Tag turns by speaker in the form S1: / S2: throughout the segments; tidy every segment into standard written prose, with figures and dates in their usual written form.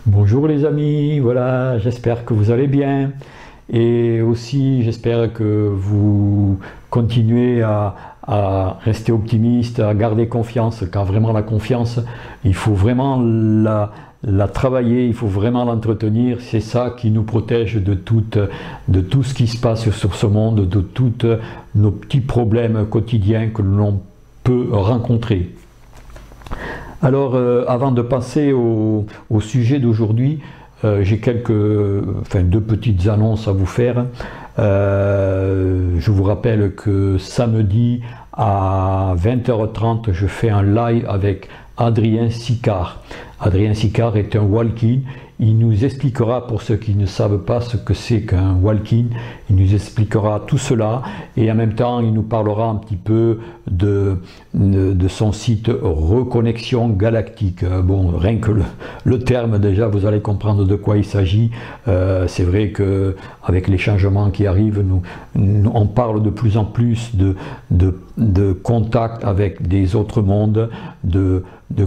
S1: Bonjour les amis, voilà, j'espère que vous allez bien et aussi j'espère que vous continuez à rester optimiste, à garder confiance, car vraiment la confiance, il faut vraiment la travailler, il faut vraiment l'entretenir, c'est ça qui nous protège de tout ce qui se passe sur ce monde, de tous nos petits problèmes quotidiens que l'on peut rencontrer. Alors, avant de passer au sujet d'aujourd'hui, j'ai deux petites annonces à vous faire. Je vous rappelle que samedi à 20h30, je fais un live avec Adrien Sicard. Adrien Sicard est un walk-in. Il nous expliquera, pour ceux qui ne savent pas ce que c'est qu'un walk-in, il nous expliquera tout cela et en même temps il nous parlera un petit peu de son site Reconnexion Galactique. Bon, rien que le terme déjà, vous allez comprendre de quoi il s'agit. C'est vrai que avec les changements qui arrivent, on parle de plus en plus de contact avec des autres mondes, de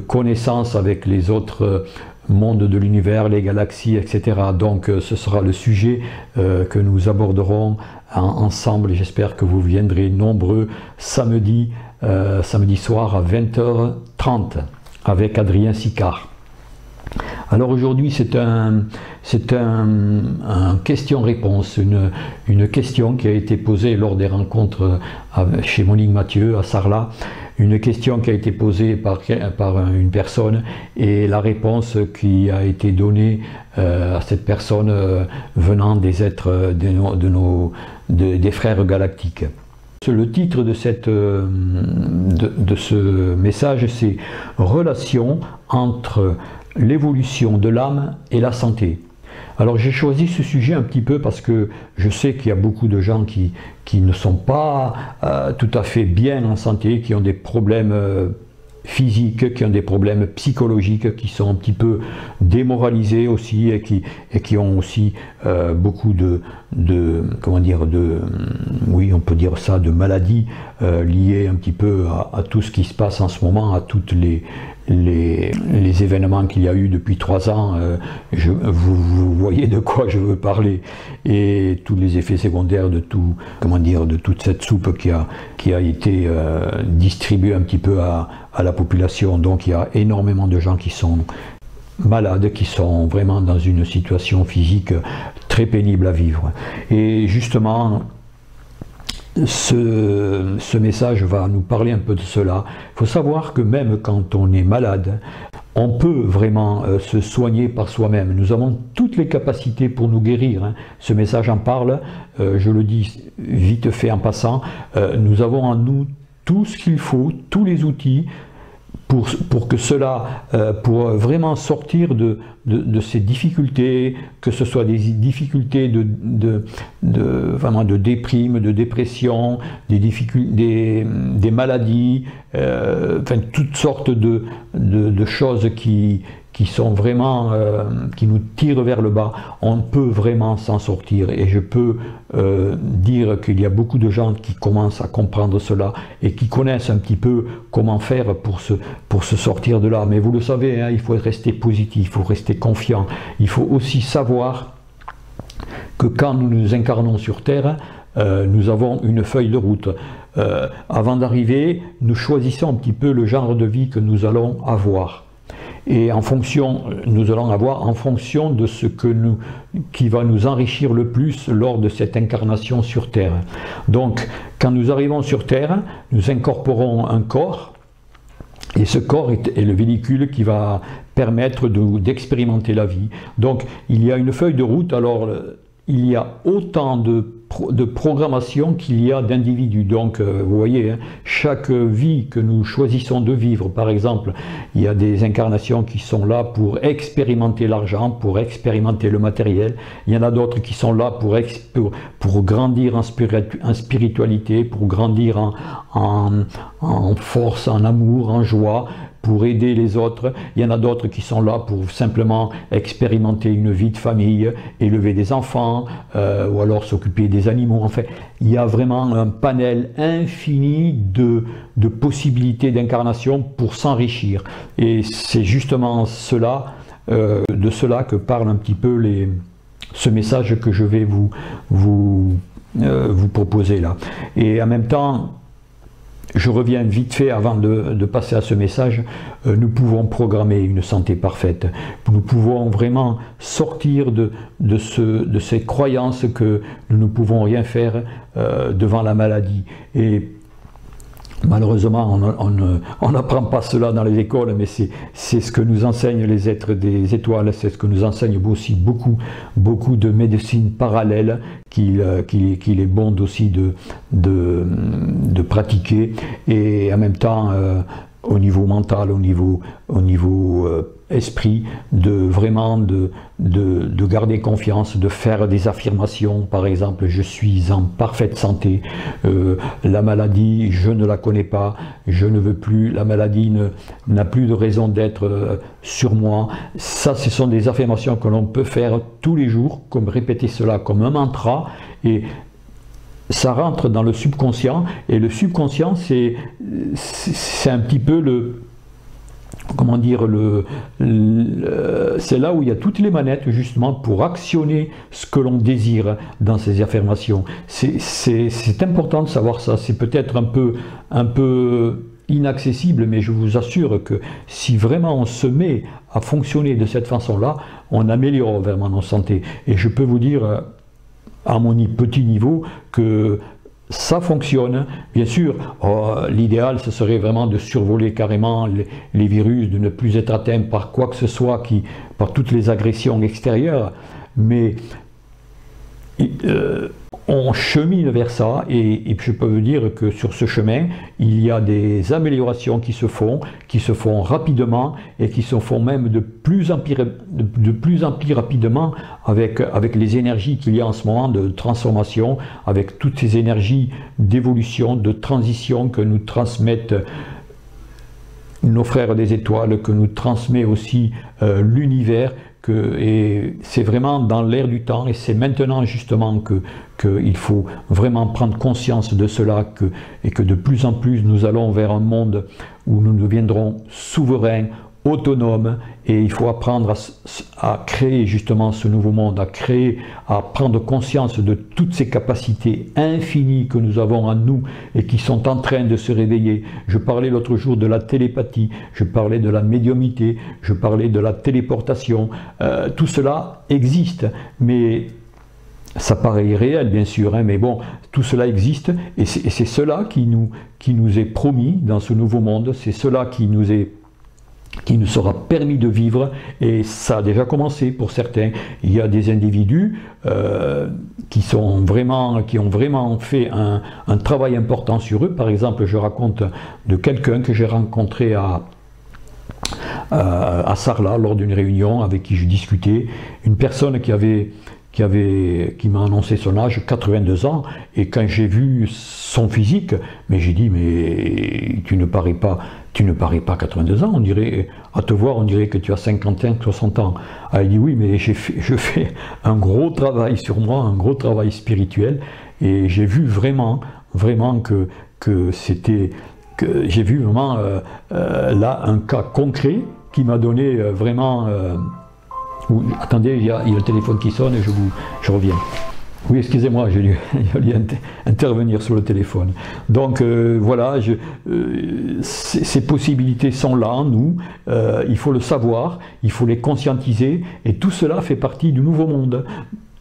S1: connaissances avec les autres monde de l'univers, les galaxies, etc. Donc ce sera le sujet que nous aborderons ensemble. J'espère que vous viendrez nombreux samedi soir à 20h30 avec Adrien Sicard. Alors aujourd'hui c'est un question-réponse, une question qui a été posée lors des rencontres chez Monique Mathieu à Sarlat. Une question qui a été posée par une personne et la réponse qui a été donnée à cette personne venant des êtres des frères galactiques. Le titre de ce message, c'est « Relation entre l'évolution de l'âme et la santé ». Alors j'ai choisi ce sujet un petit peu parce que je sais qu'il y a beaucoup de gens qui ne sont pas tout à fait bien en santé, qui ont des problèmes physiques, qui ont des problèmes psychologiques, qui sont un petit peu démoralisés aussi et qui ont aussi beaucoup oui, on peut dire ça, de maladies liées un petit peu à tout ce qui se passe en ce moment, à toutes les événements qu'il y a eu depuis 3 ans, vous voyez de quoi je veux parler, et tous les effets secondaires de toute cette soupe qui a été distribuée un petit peu à la population. Donc il y a énormément de gens qui sont malades, qui sont vraiment dans une situation physique très pénible à vivre. Et justement, ce message va nous parler un peu de cela. Il faut savoir que même quand on est malade, on peut vraiment se soigner par soi-même. Nous avons toutes les capacités pour nous guérir, hein. Ce message en parle, je le dis vite fait en passant, nous avons en nous tout ce qu'il faut, tous les outils, pour que cela, pour vraiment sortir de ces difficultés, que ce soit des difficultés vraiment de déprime, de dépression, des maladies, toutes sortes de choses qui sont vraiment, qui nous tirent vers le bas. On peut vraiment s'en sortir, et je peux dire qu'il y a beaucoup de gens qui commencent à comprendre cela et qui connaissent un petit peu comment faire pour se sortir de là. Mais vous le savez, hein, il faut rester positif, il faut rester confiant. Il faut aussi savoir que quand nous nous incarnons sur Terre, nous avons une feuille de route. Avant d'arriver, nous choisissons un petit peu le genre de vie que nous allons avoir. Et nous allons avoir en fonction de ce qui va nous enrichir le plus lors de cette incarnation sur Terre. Donc, quand nous arrivons sur Terre, nous incorporons un corps, et ce corps est le véhicule qui va permettre d'expérimenter la vie. Donc, il y a une feuille de route. Alors, il y a autant de programmation qu'il y a d'individus. Donc vous voyez, hein, chaque vie que nous choisissons de vivre, par exemple, il y a des incarnations qui sont là pour expérimenter l'argent, pour expérimenter le matériel. Il y en a d'autres qui sont là pour grandir en spiritualité, pour grandir en force, en amour, en joie, pour aider les autres. Il y en a d'autres qui sont là pour simplement expérimenter une vie de famille, élever des enfants, ou alors s'occuper des animaux. Enfin, il y a vraiment un panel infini de possibilités d'incarnation pour s'enrichir. Et c'est justement cela de cela que parle un petit peu ce message que je vais vous proposer là. Et en même temps, je reviens vite fait avant de passer à ce message. Nous pouvons programmer une santé parfaite. Nous pouvons vraiment sortir de ces croyances que nous ne pouvons rien faire devant la maladie. Et malheureusement, on n'apprend pas cela dans les écoles, mais c'est ce que nous enseignent les êtres des étoiles, c'est ce que nous enseignent aussi beaucoup de médecine parallèle qu'il est bon aussi de pratiquer, et en même temps au niveau mental, au niveau esprit, vraiment de garder confiance, de faire des affirmations. Par exemple, je suis en parfaite santé, la maladie, je ne la connais pas, je ne veux plus, la maladie n'a plus de raison d'être sur moi. Ça, ce sont des affirmations que l'on peut faire tous les jours, comme répéter cela comme un mantra, et ça rentre dans le subconscient, et le subconscient, c'est un petit peu comment dire, c'est là où il y a toutes les manettes justement pour actionner ce que l'on désire dans ces affirmations. C'est important de savoir ça. C'est peut-être un peu inaccessible, mais je vous assure que si vraiment on se met à fonctionner de cette façon-là, on améliore vraiment notre santé. Et je peux vous dire, à mon petit niveau, que ça fonctionne. Bien sûr, l'idéal, ce serait vraiment de survoler carrément les virus, de ne plus être atteint par quoi que ce soit, par toutes les agressions extérieures, mais on chemine vers ça, et je peux vous dire que sur ce chemin, il y a des améliorations qui se font rapidement, et qui se font même de plus en plus rapidement avec les énergies qu'il y a en ce moment de transformation, avec toutes ces énergies d'évolution, de transition que nous transmettent nos frères des étoiles, que nous transmet aussi l'univers. Et c'est vraiment dans l'air du temps, et c'est maintenant justement qu'il faut vraiment prendre conscience de cela, et que de plus en plus nous allons vers un monde où nous deviendrons souverains, autonomes, et il faut apprendre à créer justement ce nouveau monde, à prendre conscience de toutes ces capacités infinies que nous avons en nous et qui sont en train de se réveiller. Je parlais l'autre jour de la télépathie, je parlais de la médiumnité, je parlais de la téléportation. Tout cela existe, mais ça paraît irréel bien sûr, hein, mais bon, tout cela existe, et c'est cela qui nous est promis dans ce nouveau monde, c'est cela qui nous sera permis de vivre, et ça a déjà commencé pour certains. Il y a des individus qui ont vraiment fait un travail important sur eux. Par exemple, je raconte de quelqu'un que j'ai rencontré à Sarlat lors d'une réunion, avec qui je discutais, une personne qui m'a annoncé son âge, 82 ans, et quand j'ai vu son physique, mais j'ai dit, mais tu ne parais pas 82 ans, on dirait, à te voir, on dirait que tu as 55, 60 ans. Ah, il dit, oui, mais je fais un gros travail sur moi, un gros travail spirituel, et j'ai vu vraiment que c'était, que j'ai vu vraiment là un cas concret qui m'a donné vraiment... attendez, il y a le téléphone qui sonne et je reviens. Oui, excusez-moi, j'ai dû intervenir sur le téléphone. Donc voilà, ces possibilités sont là en nous, il faut le savoir, il faut les conscientiser, et tout cela fait partie du nouveau monde.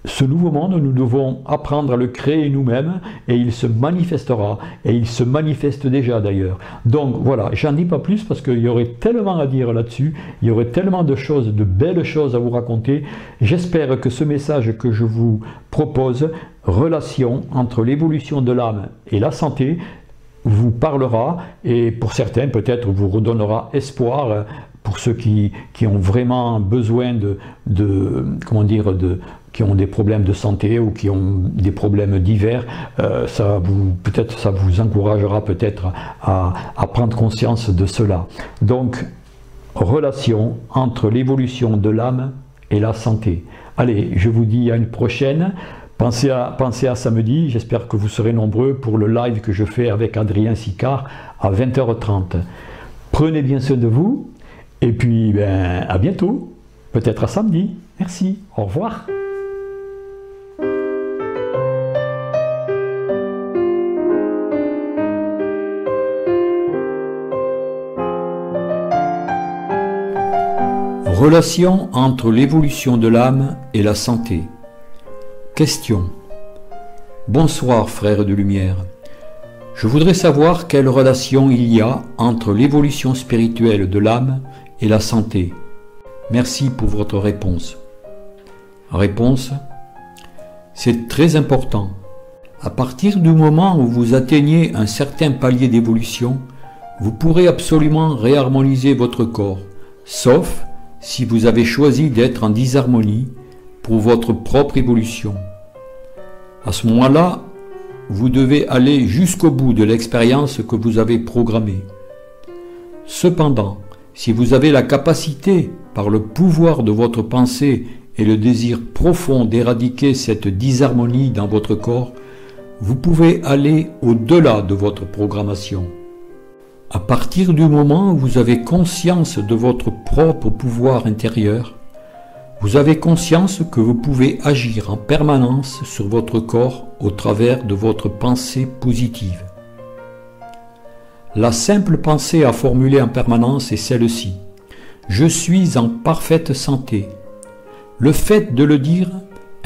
S1: Ce nouveau monde, nous devons apprendre à le créer nous-mêmes, et il se manifestera, et il se manifeste déjà d'ailleurs. Donc voilà, j'en dis pas plus parce qu'il y aurait tellement à dire là-dessus, il y aurait tellement de choses, de belles choses à vous raconter. J'espère que ce message que je vous propose, relation entre l'évolution de l'âme et la santé, vous parlera, et pour certains peut-être vous redonnera espoir, pour ceux qui ont vraiment besoin qui ont des problèmes de santé ou qui ont des problèmes divers, peut-être ça vous encouragera peut-être à prendre conscience de cela. Donc, relation entre l'évolution de l'âme et la santé. Allez, je vous dis à une prochaine. Pensez à samedi, j'espère que vous serez nombreux pour le live que je fais avec Adrien Sicard à 20h30. Prenez bien soin de vous, et puis à bientôt. Peut-être à samedi. Merci. Au revoir. Relation entre l'évolution de l'âme et la santé. Question. Bonsoir frères de lumière. Je voudrais savoir quelle relation il y a entre l'évolution spirituelle de l'âme et la santé. Merci pour votre réponse. Réponse. C'est très important. À partir du moment où vous atteignez un certain palier d'évolution, vous pourrez absolument réharmoniser votre corps, sauf si vous avez choisi d'être en disharmonie pour votre propre évolution. À ce moment-là, vous devez aller jusqu'au bout de l'expérience que vous avez programmée. Cependant, si vous avez la capacité, par le pouvoir de votre pensée et le désir profond d'éradiquer cette disharmonie dans votre corps, vous pouvez aller au-delà de votre programmation. À partir du moment où vous avez conscience de votre propre pouvoir intérieur, vous avez conscience que vous pouvez agir en permanence sur votre corps au travers de votre pensée positive. La simple pensée à formuler en permanence est celle-ci. Je suis en parfaite santé. Le fait de le dire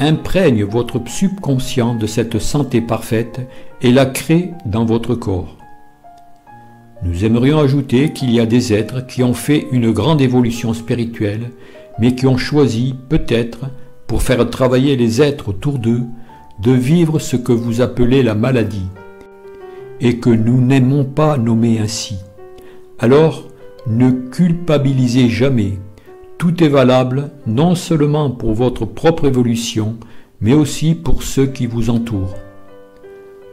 S1: imprègne votre subconscient de cette santé parfaite et la crée dans votre corps. Nous aimerions ajouter qu'il y a des êtres qui ont fait une grande évolution spirituelle, mais qui ont choisi, peut-être, pour faire travailler les êtres autour d'eux, de vivre ce que vous appelez la maladie, et que nous n'aimons pas nommer ainsi. Alors, ne culpabilisez jamais. Tout est valable non seulement pour votre propre évolution, mais aussi pour ceux qui vous entourent.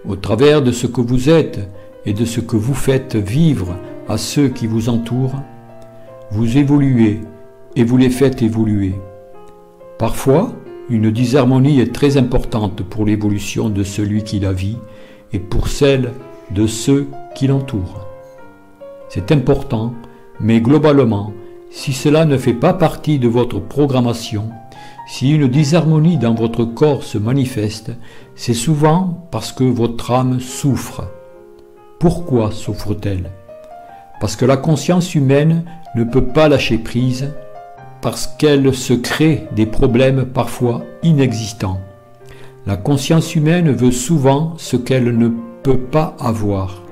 S1: Au travers de ce que vous êtes et de ce que vous faites vivre à ceux qui vous entourent, vous évoluez et vous les faites évoluer. Parfois, une disharmonie est très importante pour l'évolution de celui qui la vit et pour celle de ceux qui l'entourent. C'est important, mais globalement, si cela ne fait pas partie de votre programmation, si une disharmonie dans votre corps se manifeste, c'est souvent parce que votre âme souffre. Pourquoi souffre-t-elle? Parce que la conscience humaine ne peut pas lâcher prise, parce qu'elle se crée des problèmes parfois inexistants. La conscience humaine veut souvent ce qu'elle ne peut pas avoir.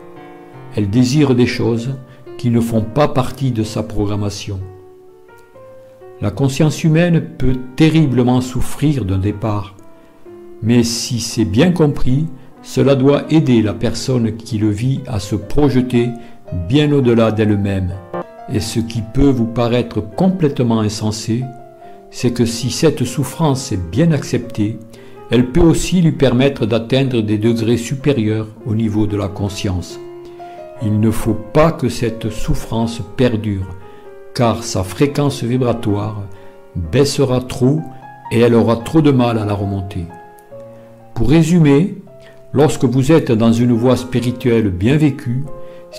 S1: Elle désire des choses qui ne font pas partie de sa programmation. La conscience humaine peut terriblement souffrir d'un départ, mais si c'est bien compris, cela doit aider la personne qui le vit à se projeter bien au-delà d'elle-même. Et ce qui peut vous paraître complètement insensé, c'est que si cette souffrance est bien acceptée, elle peut aussi lui permettre d'atteindre des degrés supérieurs au niveau de la conscience. Il ne faut pas que cette souffrance perdure, car sa fréquence vibratoire baissera trop et elle aura trop de mal à la remonter. Pour résumer, lorsque vous êtes dans une voie spirituelle bien vécue,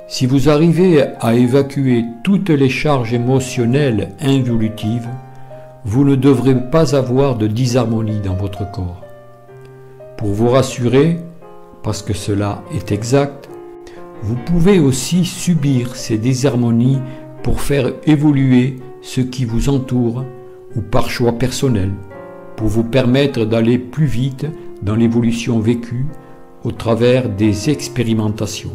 S1: si vous arrivez à évacuer toutes les charges émotionnelles involutives, vous ne devrez pas avoir de disharmonie dans votre corps. Pour vous rassurer, parce que cela est exact, vous pouvez aussi subir ces disharmonies pour faire évoluer ce qui vous entoure ou par choix personnel, pour vous permettre d'aller plus vite dans l'évolution vécue au travers des expérimentations.